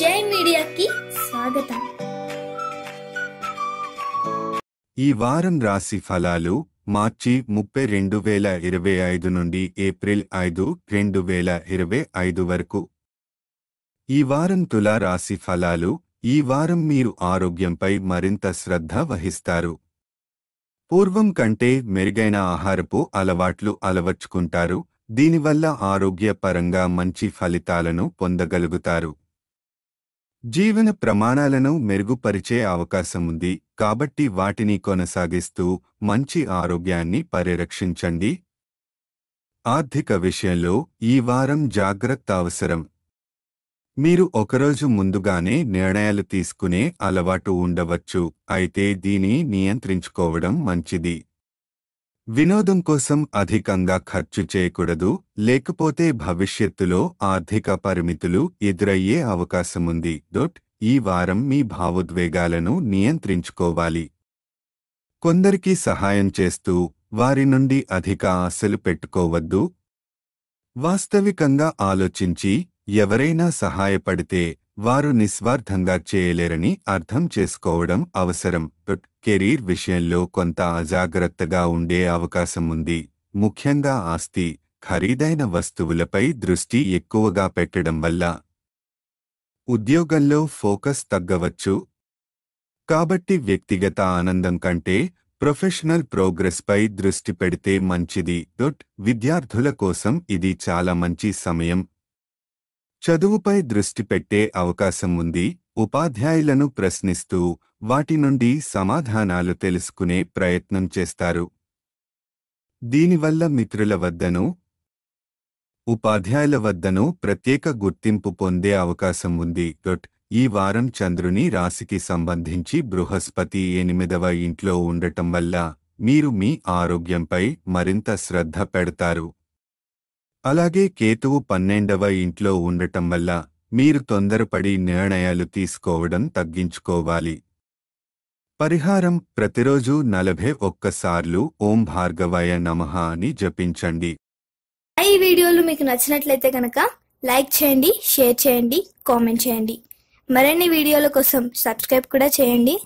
జై మీడియాకి స్వాగతం. ఈ వారం రాశి ఫలాలు మార్చి 30, 2025 నుండి ఏప్రిల్ 5, 2025 వరకు. ఈ వారం తులా రాశి ఫలాలు. ఈ వారం మీరు ఆరోగ్యంపై మరింత శ్రద్ధ వహిస్తారు. పూర్వం కంటే మెరుగైన ఆహారపు అలవాట్లు అలవర్చుకుంటారు. దీనివల్ల ఆరోగ్యపరంగా మంచి ఫలితాలను పొందగలుగుతారు. జీవన ప్రమాణాలను మెరుగుపరిచే అవకాశం ఉంది కాబట్టి వాటిని కొనసాగిస్తూ మంచి ఆరోగ్యాన్ని పరిరక్షించండి. ఆర్థిక విషయంలో ఈ వారం జాగ్రత్త అవసరం. మీరు ఒకరోజు ముందుగానే నిర్ణయాలు తీసుకునే అలవాటు ఉండవచ్చు, అయితే దీన్ని నియంత్రించుకోవడం మంచిది. వినోదం కోసం అధికంగా ఖర్చు చేయకూడదు, లేకపోతే భవిష్యత్తులో ఆర్థిక పరిమితులు ఎదురయ్యే అవకాశముంది. ఈ వారం మీ భావోద్వేగాలను నియంత్రించుకోవాలి. కొందరికి సహాయం చేస్తూ వారి నుండి అధిక ఆశలు పెట్టుకోవద్దు. వాస్తవికంగా ఆలోచించి ఎవరైనా సహాయపడితే వారు నిస్వార్థంగా చేయలేరని అర్థం చేసుకోవడం అవసరం. కెరీర్ విషయంలో కొంత అజాగ్రత్తగా ఉండే అవకాశం ఉంది. ముఖ్యంగా ఆస్తి, ఖరీదైన వస్తువులపై దృష్టి ఎక్కువగా పెట్టడం వల్ల ఉద్యోగంలో ఫోకస్ తగ్గవచ్చు. కాబట్టి వ్యక్తిగత ఆనందం కంటే ప్రొఫెషనల్ ప్రోగ్రెస్పై దృష్టి పెడితే మంచిది. విద్యార్థుల కోసం ఇది చాలా మంచి సమయం. చదువుపై దృష్టి పెట్టే అవకాశం ఉంది. ఉపాధ్యాయులను ప్రశ్నిస్తూ వాటి నుండి సమాధానాలు తెలుసుకునే ప్రయత్నం చేస్తారు. దీనివల్ల మిత్రుల వద్దను, ఉపాధ్యాయుల వద్దను ప్రత్యేక గుర్తింపు పొందే అవకాశం ఉంది. ఈ వారం చంద్రుని రాశికి సంబంధించి బృహస్పతి 8వ ఇంట్లో ఉండటం వల్ల మీరు మీ ఆరోగ్యంపై మరింత శ్రద్ధ పెడతారు. అలాగే కేతువు 12వ ఇంట్లో ఉండటం వల్ల మీరు తొందరపడి నిర్ణయాలు తీసుకోవడం తగ్గించుకోవాలి. పరిహారం: ప్రతిరోజు 41 సార్లు ఓం భార్గవాయ నమః అని జపించండి. ఈ వీడియోలు మీకు నచ్చినట్లయితే కనుక లైక్ చేయండి, షేర్ చేయండి, కామెంట్ చేయండి. మరిన్ని వీడియోల కోసం సబ్స్క్రైబ్ కూడా చేయండి.